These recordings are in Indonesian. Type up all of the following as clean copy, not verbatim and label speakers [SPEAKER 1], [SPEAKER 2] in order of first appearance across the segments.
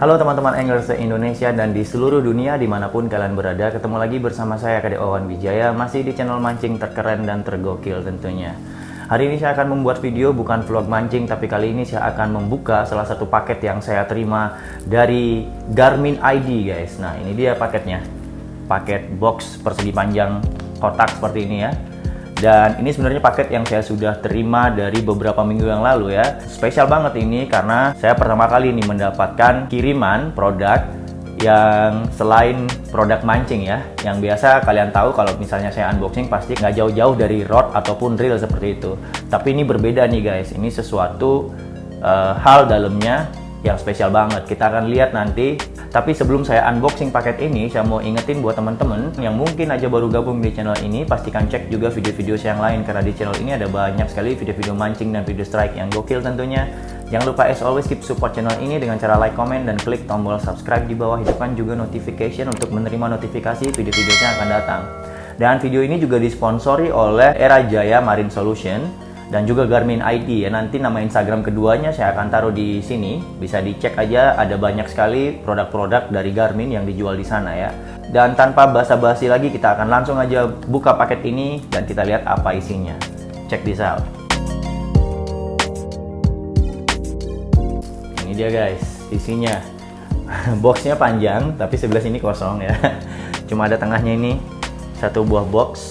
[SPEAKER 1] Halo teman-teman anglers Indonesia dan di seluruh dunia dimanapun kalian berada, ketemu lagi bersama saya Kadek Owan Wijaya, masih di channel mancing terkeren dan tergokil tentunya. Hari ini saya akan membuat video bukan vlog mancing, tapi kali ini saya akan membuka salah satu paket yang saya terima dari Garmin ID guys. Nah ini dia paketnya, paket box persegi panjang kotak seperti ini ya. Dan ini sebenarnya paket yang saya sudah terima dari beberapa minggu yang lalu ya. Spesial banget ini karena saya pertama kali ini mendapatkan kiriman produk yang selain produk mancing ya. Yang biasa kalian tahu kalau misalnya saya unboxing pasti nggak jauh-jauh dari rod ataupun reel seperti itu. Tapi ini berbeda nih guys, ini sesuatu hal dalamnya yang spesial banget. Kita akan lihat nanti. Tapi sebelum saya unboxing paket ini, saya mau ingetin buat teman-teman yang mungkin aja baru gabung di channel ini, pastikan cek juga video-video saya yang lain, karena di channel ini ada banyak sekali video-video mancing dan video strike yang gokil tentunya. Jangan lupa as always keep support channel ini dengan cara like, comment, dan klik tombol subscribe di bawah. Hidupkan juga notification untuk menerima notifikasi video-video yang akan datang. Dan video ini juga disponsori oleh Era Jaya Marine Solution dan juga Garmin ID ya. Nanti nama Instagram keduanya saya akan taruh di sini, bisa dicek aja, ada banyak sekali produk-produk dari Garmin yang dijual di sana ya. Dan tanpa basa-basi lagi, kita akan langsung aja buka paket ini dan kita lihat apa isinya. Check this out. Ini dia guys, isinya. Boxnya panjang, tapi sebelah sini kosong ya. Cuma ada tengahnya ini satu buah box.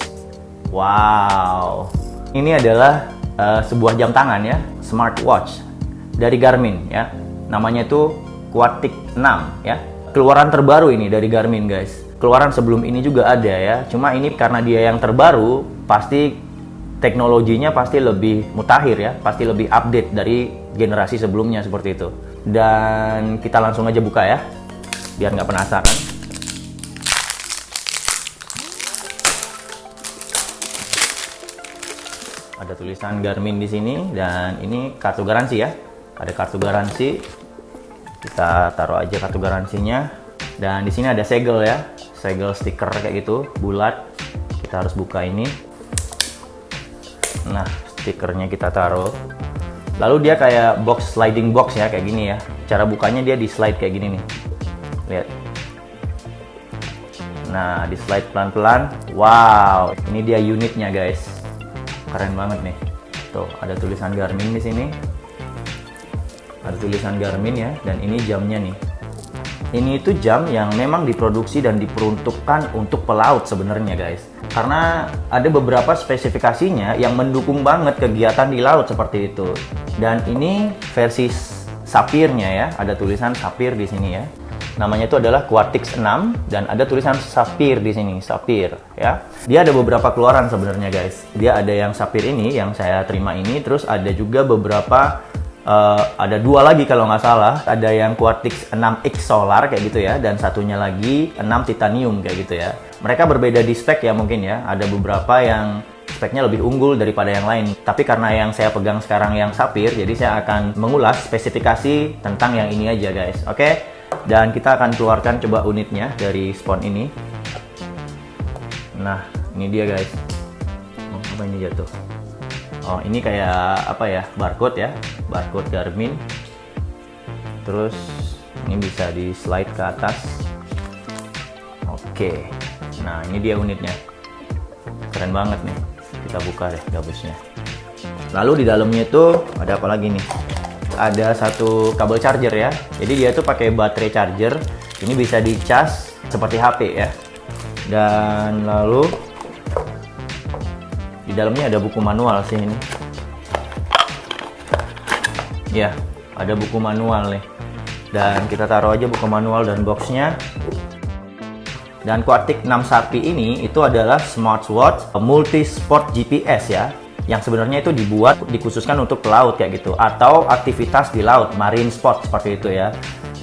[SPEAKER 1] Wow, ini adalah sebuah jam tangan ya, smartwatch dari Garmin ya. Namanya itu Quatix 6 ya. Keluaran terbaru ini dari Garmin guys. Keluaran sebelum ini juga ada ya. Cuma ini karena dia yang terbaru, pasti teknologinya pasti lebih mutakhir ya, pasti lebih update dari generasi sebelumnya seperti itu. Dan kita langsung aja buka ya, biar nggak penasaran. Ada tulisan Garmin di sini dan ini kartu garansi ya. Ada kartu garansi. Kita taruh aja kartu garansinya. Dan di sini ada segel ya. Segel stiker kayak gitu, bulat. Kita harus buka ini. Nah, stikernya kita taruh. Lalu dia kayak box, sliding box ya, kayak gini ya. Cara bukanya dia di slide kayak gini nih. Lihat. Nah, di slide pelan-pelan. Wow, ini dia unitnya guys. Keren banget nih. Tuh, ada tulisan Garmin di sini. Ada tulisan Garmin ya, dan ini jamnya nih. Ini itu jam yang memang diproduksi dan diperuntukkan untuk pelaut sebenarnya guys. Karena ada beberapa spesifikasinya yang mendukung banget kegiatan di laut seperti itu. Dan ini versi sapirnya ya, ada tulisan sapir di sini ya. Namanya itu adalah Quatix 6 dan ada tulisan sapir di sini, sapir ya. Dia ada beberapa keluaran sebenarnya guys. Dia ada yang sapir ini yang saya terima ini, terus ada juga beberapa ada dua lagi kalau nggak salah. Ada yang Quatix 6X Solar kayak gitu ya, dan satunya lagi 6 Titanium kayak gitu ya. Mereka berbeda di spek ya mungkin ya. Ada beberapa yang speknya lebih unggul daripada yang lain. Tapi karena yang saya pegang sekarang yang sapir, jadi saya akan mengulas spesifikasi tentang yang ini aja guys. Oke? Dan kita akan keluarkan coba unitnya dari spon ini. Nah, ini dia guys. Oh, apa ini jatuh? Oh, ini kayak apa ya? Barcode ya, barcode Garmin. Terus ini bisa di slide ke atas. Oke. Nah, ini dia unitnya. Keren banget nih. Kita buka deh gabusnya. Lalu di dalamnya itu ada apa lagi nih? Ada satu kabel charger ya. Jadi dia tuh pakai baterai charger. Ini bisa dicas seperti HP ya. Dan lalu di dalamnya ada buku manual sih ini. Ya, ada buku manual nih. Dan kita taruh aja buku manual dan boxnya. Dan Quartic 6 Sharpie ini itu adalah smartwatch multi sport GPS ya, yang sebenarnya itu dibuat dikhususkan untuk pelaut kayak gitu, atau aktivitas di laut, marine sport seperti itu ya.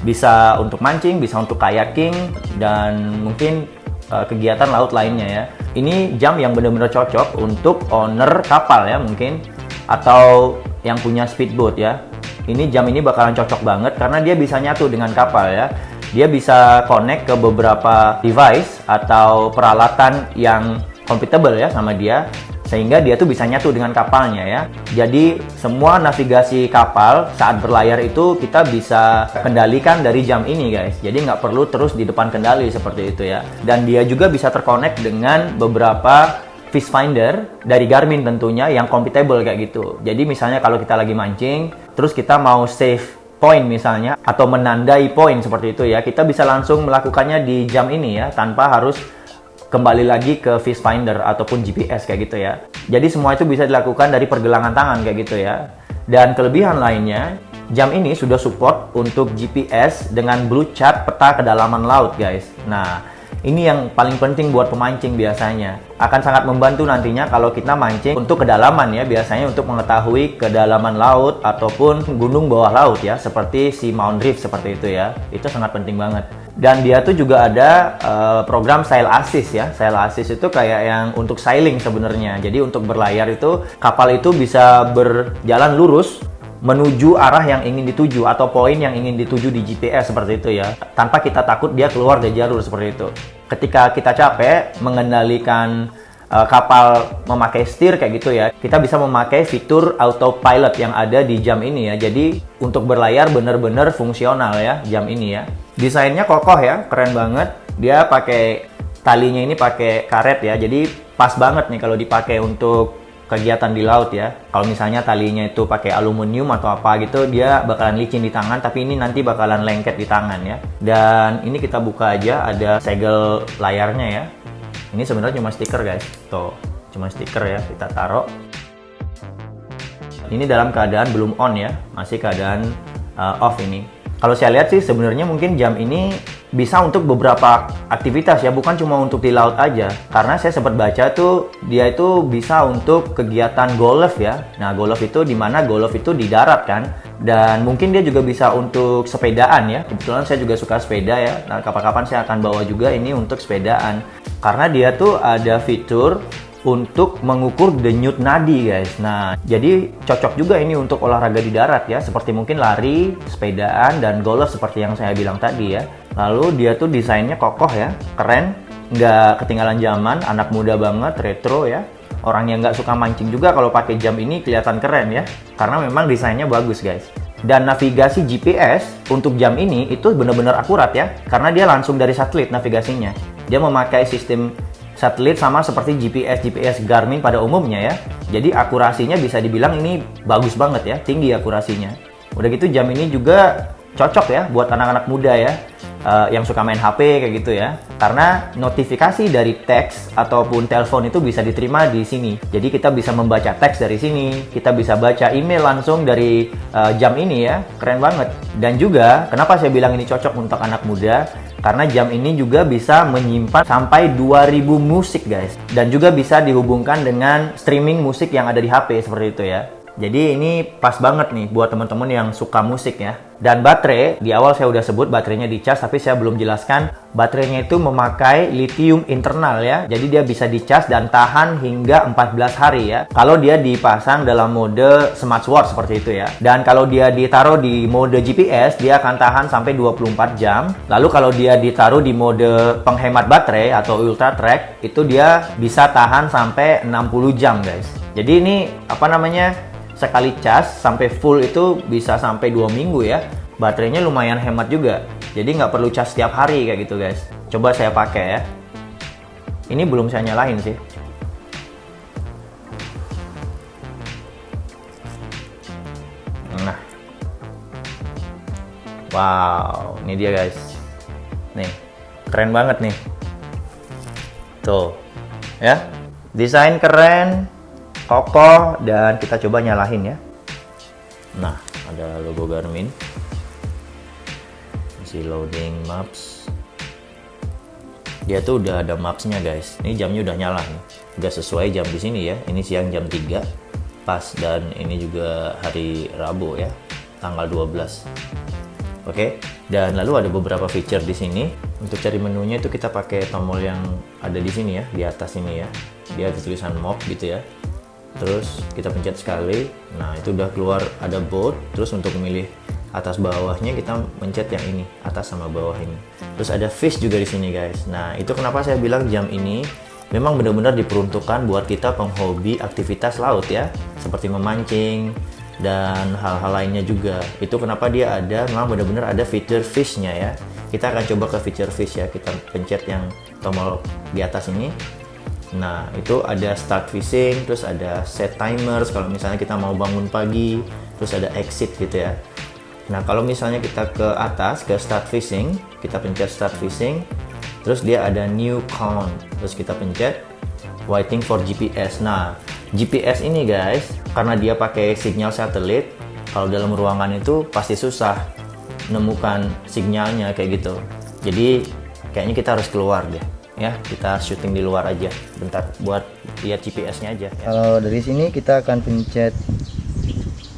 [SPEAKER 1] Bisa untuk mancing, bisa untuk kayaking, dan mungkin kegiatan laut lainnya ya. Ini jam yang benar-benar cocok untuk owner kapal ya mungkin, atau yang punya speedboat ya. Ini jam ini bakalan cocok banget karena dia bisa nyatu dengan kapal ya. Dia bisa connect ke beberapa device atau peralatan yang compatible ya sama dia, sehingga dia tuh bisa nyatu dengan kapalnya ya. Jadi semua navigasi kapal saat berlayar itu kita bisa kendalikan dari jam ini guys. Jadi nggak perlu terus di depan kendali seperti itu ya. Dan dia juga bisa terkonek dengan beberapa fish finder dari Garmin tentunya yang compatible kayak gitu. Jadi misalnya kalau kita lagi mancing, terus kita mau save point misalnya, atau menandai poin seperti itu ya, kita bisa langsung melakukannya di jam ini ya, tanpa harus kembali lagi ke fish finder ataupun GPS kayak gitu ya. Jadi semua itu bisa dilakukan dari pergelangan tangan kayak gitu ya. Dan kelebihan lainnya, jam ini sudah support untuk GPS dengan blue chart peta kedalaman laut guys. Nah, ini yang paling penting buat pemancing biasanya. Akan sangat membantu nantinya kalau kita mancing untuk kedalaman ya, biasanya untuk mengetahui kedalaman laut ataupun gunung bawah laut ya, seperti si Mount Reef seperti itu ya. Itu sangat penting banget. Dan dia tuh juga ada program Sail Assist ya. Sail Assist itu kayak yang untuk sailing sebenarnya. Jadi untuk berlayar itu kapal itu bisa berjalan lurus menuju arah yang ingin dituju atau poin yang ingin dituju di GPS seperti itu ya, tanpa kita takut dia keluar dari jalur seperti itu. Ketika kita capek mengendalikan kapal memakai setir kayak gitu ya, kita bisa memakai fitur autopilot yang ada di jam ini ya. Jadi untuk berlayar benar-benar fungsional ya jam ini ya. Desainnya kokoh ya, keren banget. Dia pakai talinya ini pakai karet ya, jadi pas banget nih kalau dipakai untuk kegiatan di laut ya. Kalau misalnya talinya itu pakai aluminium atau apa gitu, dia bakalan licin di tangan, tapi ini nanti bakalan lengket di tangan ya. Dan ini kita buka aja, ada segel layarnya ya. Ini sebenarnya cuma stiker guys, tuh cuma stiker ya, kita taruh. Ini dalam keadaan belum on ya, masih keadaan off ini. Kalau saya lihat sih sebenarnya mungkin jam ini bisa untuk beberapa aktivitas ya, bukan cuma untuk di laut aja. Karena saya sempat baca tuh dia itu bisa untuk kegiatan golf ya. Nah, golf itu di mana golf itu di darat kan. Dan mungkin dia juga bisa untuk sepedaan ya. Kebetulan saya juga suka sepeda ya. Nah, kapan-kapan saya akan bawa juga ini untuk sepedaan. Karena dia tuh ada fitur untuk mengukur denyut nadi guys. Nah, jadi cocok juga ini untuk olahraga di darat ya, seperti mungkin lari, sepedaan, dan golf seperti yang saya bilang tadi ya. Lalu dia tuh desainnya kokoh ya, keren, nggak ketinggalan zaman, anak muda banget, retro ya. Orang yang nggak suka mancing juga kalau pakai jam ini kelihatan keren ya, karena memang desainnya bagus guys. Dan navigasi GPS untuk jam ini itu benar-benar akurat ya, karena dia langsung dari satelit navigasinya. Dia memakai sistem satelit sama seperti GPS Garmin pada umumnya ya. Jadi akurasinya bisa dibilang ini bagus banget ya, tinggi akurasinya. Udah gitu jam ini juga cocok ya buat anak-anak muda ya, yang suka main HP kayak gitu ya. Karena notifikasi dari teks ataupun telepon itu bisa diterima di sini. Jadi kita bisa membaca teks dari sini, kita bisa baca email langsung dari jam ini ya. Keren banget. Dan juga kenapa saya bilang ini cocok untuk anak muda? Karena jam ini juga bisa menyimpan sampai 2000 musik guys. Dan juga bisa dihubungkan dengan streaming musik yang ada di HP seperti itu ya. Jadi ini pas banget nih buat teman-teman yang suka musik ya. Dan baterai, di awal saya udah sebut baterainya dicas, tapi saya belum jelaskan. Baterainya itu memakai lithium internal ya. Jadi dia bisa dicas dan tahan hingga 14 hari ya. Kalau dia dipasang dalam mode smartwatch seperti itu ya. Dan kalau dia ditaruh di mode GPS, dia akan tahan sampai 24 jam. Lalu kalau dia ditaruh di mode penghemat baterai atau ultra track, itu dia bisa tahan sampai 60 jam guys. Jadi ini apa namanya? Sekali cas sampai full itu bisa sampai 2 minggu ya. Baterainya lumayan hemat juga. Jadi nggak perlu cas setiap hari kayak gitu guys. Coba saya pakai ya. Ini belum saya nyalain sih. Nah. Wow, ini dia guys. Nih, keren banget nih. Tuh. Ya. Desain keren, kokoh, dan kita coba nyalain ya. Nah, ada logo Garmin. Masih loading maps. dia tuh udah ada mapsnya guys. Ini jamnya udah nyala nih, udah sesuai jam di sini ya. Ini siang jam 3 pas, dan ini juga hari Rabu ya, tanggal 12. Oke, dan lalu ada beberapa feature di sini. Untuk cari menunya itu kita pakai tombol yang ada di sini ya, di atas ini ya. Dia ada tulisan mop gitu ya. Terus kita pencet sekali. Nah, itu udah keluar ada both. Terus untuk memilih atas bawahnya kita pencet yang ini, atas sama bawah ini. Terus ada fish juga di sini guys. Nah, itu kenapa saya bilang jam ini memang benar-benar diperuntukkan buat kita penghobi aktivitas laut ya, seperti memancing dan hal-hal lainnya juga. Itu kenapa dia ada, memang benar-benar ada fitur fishnya ya. Kita akan coba ke feature fish ya. Kita pencet yang tombol di atas ini. Nah, itu ada start fishing, terus ada set timers kalau misalnya kita mau bangun pagi, terus ada exit gitu ya. Nah, kalau misalnya kita ke atas, ke start fishing, kita pencet start fishing, terus dia ada new count, terus kita pencet waiting for GPS. Nah, GPS ini guys, karena dia pakai sinyal satelit, kalau dalam ruangan itu pasti susah menemukan sinyalnya kayak gitu. Jadi, kayaknya kita harus keluar deh. Ya, kita syuting di luar aja bentar buat lihat GPS-nya aja ya. Kalau dari sini kita akan pencet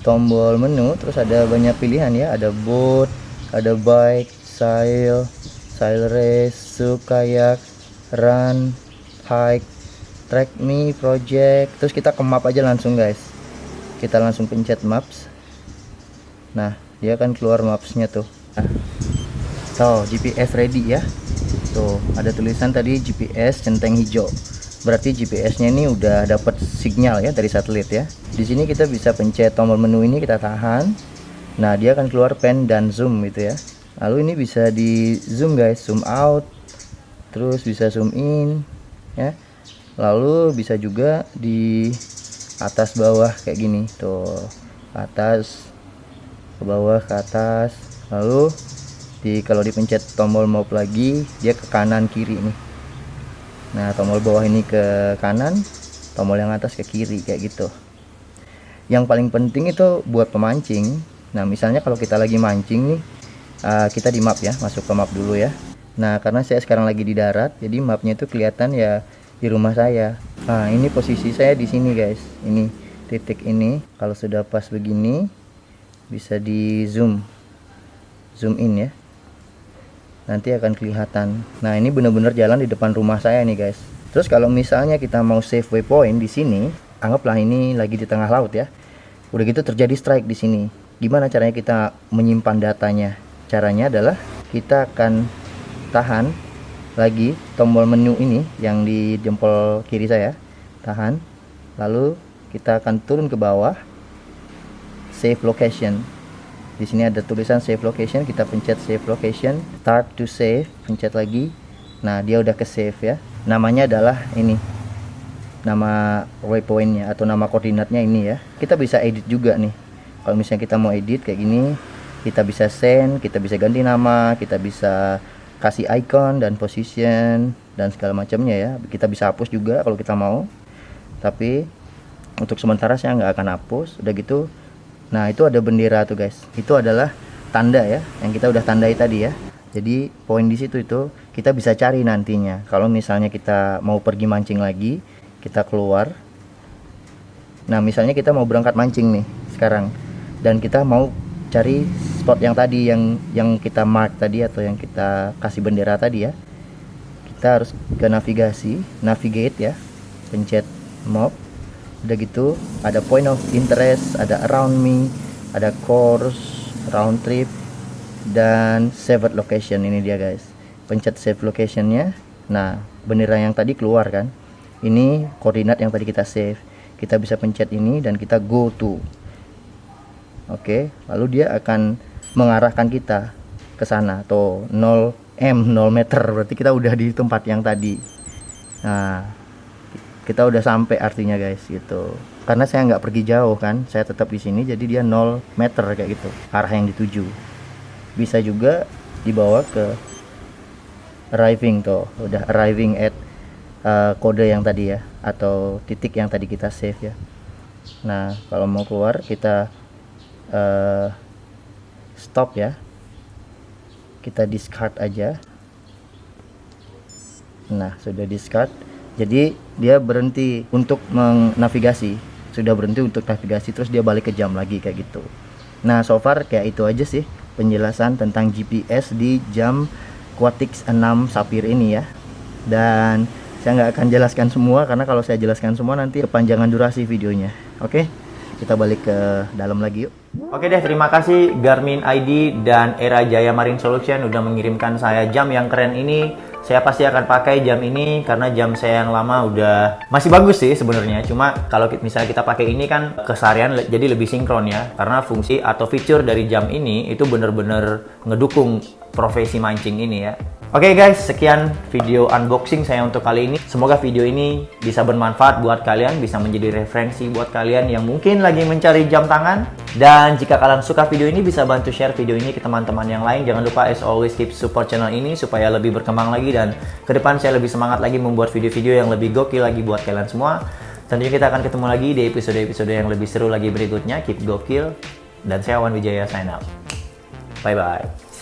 [SPEAKER 1] tombol menu, terus ada banyak pilihan ya, ada boat, ada bike, sail, sail race, sub, kayak, run, hike, track me, project. Terus kita ke map aja langsung guys, kita langsung pencet maps. Nah, dia akan keluar mapsnya tuh. Tuh, GPS ready ya. Tuh, ada tulisan tadi GPS centeng hijau. Berarti GPS-nya ini udah dapat sinyal ya dari satelit ya. Di sini kita bisa pencet tombol menu ini, kita tahan. Nah, dia akan keluar pen dan zoom gitu ya. Lalu ini bisa di zoom guys, zoom out. Terus bisa zoom in ya. Lalu bisa juga di atas bawah kayak gini. Tuh, atas ke bawah ke atas. Lalu kalau dipencet tombol map lagi, dia ke kanan kiri nih. Nah, tombol bawah ini ke kanan, tombol yang atas ke kiri kayak gitu. Yang paling penting itu buat pemancing. Nah, misalnya kalau kita lagi mancing nih, kita di map ya, masuk ke map dulu ya. Nah, karena saya sekarang lagi di darat, jadi mapnya itu kelihatan ya di rumah saya. Nah, ini posisi saya di sini guys. Ini titik ini. Kalau sudah pas begini, bisa di zoom in ya. Nanti akan kelihatan. Nah, ini benar-benar jalan di depan rumah saya nih guys. Terus kalau misalnya kita mau save waypoint di sini, anggaplah ini lagi di tengah laut ya. Udah gitu terjadi strike di sini. Gimana caranya kita menyimpan datanya? Caranya adalah kita akan tahan lagi tombol menu ini yang di jempol kiri saya. Tahan. Lalu kita akan turun ke bawah. Save location. Di sini ada tulisan save location, kita pencet save location, start to save, pencet lagi. Nah, dia udah ke save ya. Namanya adalah ini, nama waypointnya atau nama koordinatnya ini ya. Kita bisa edit juga nih. Kalau misalnya kita mau edit kayak gini, kita bisa send, kita bisa ganti nama, kita bisa kasih icon dan position dan segala macamnya ya. Kita bisa hapus juga kalau kita mau. Tapi untuk sementara saya nggak akan hapus. Udah gitu. Nah, itu ada bendera tuh guys. Itu adalah tanda ya, yang kita udah tandai tadi ya. Jadi poin di situ itu kita bisa cari nantinya. Kalau misalnya kita mau pergi mancing lagi, kita keluar. Nah, misalnya kita mau berangkat mancing nih sekarang, dan kita mau cari spot yang tadi yang kita mark tadi atau yang kita kasih bendera tadi ya. Kita harus ke navigasi, navigate ya. Pencet map. Udah gitu ada point of interest, ada around me, ada course, round trip, dan saved location. Ini dia guys, pencet save locationnya. Nah, bendera yang tadi keluar kan, ini koordinat yang tadi kita save. Kita bisa pencet ini dan kita go to. Oke, lalu dia akan mengarahkan kita ke sana. Tuh 0 meter, berarti kita udah di tempat yang tadi. Nah, kita udah sampai artinya guys gitu. Karena saya nggak pergi jauh kan, saya tetap di sini, jadi dia 0 meter kayak gitu arah yang dituju. Bisa juga dibawa ke arriving, tuh udah arriving at kode yang tadi ya, atau titik yang tadi kita save ya. Nah, kalau mau keluar kita stop ya, kita discard aja.
[SPEAKER 2] Nah, sudah discard. Jadi dia berhenti untuk menavigasi, sudah berhenti untuk navigasi, terus dia balik ke jam lagi kayak gitu. Nah, so far kayak itu aja sih penjelasan tentang GPS di jam Quatix 6 Sapphire ini ya. Dan saya nggak akan jelaskan semua karena kalau saya jelaskan semua nanti kepanjangan durasi videonya. Oke, kita balik ke dalam lagi yuk.
[SPEAKER 1] Oke deh, terima kasih Garmin ID dan Era Jaya Marine Solution udah mengirimkan saya jam yang keren ini. Saya pasti akan pakai jam ini karena jam saya yang lama udah masih bagus sih sebenarnya. Cuma kalau misalnya kita pakai ini kan keseharian jadi lebih sinkron ya. Karena fungsi atau fitur dari jam ini itu bener-bener ngedukung profesi mancing ini ya. Oke guys, sekian video unboxing saya untuk kali ini. Semoga video ini bisa bermanfaat buat kalian, bisa menjadi referensi buat kalian yang mungkin lagi mencari jam tangan. Dan jika kalian suka video ini, bisa bantu share video ini ke teman-teman yang lain. Jangan lupa as always keep support channel ini supaya lebih berkembang lagi dan ke depan saya lebih semangat lagi membuat video-video yang lebih gokil lagi buat kalian semua. Tentunya kita akan ketemu lagi di episode-episode yang lebih seru lagi berikutnya. Keep gokil. Dan saya Awan Wijaya sign out. Bye bye.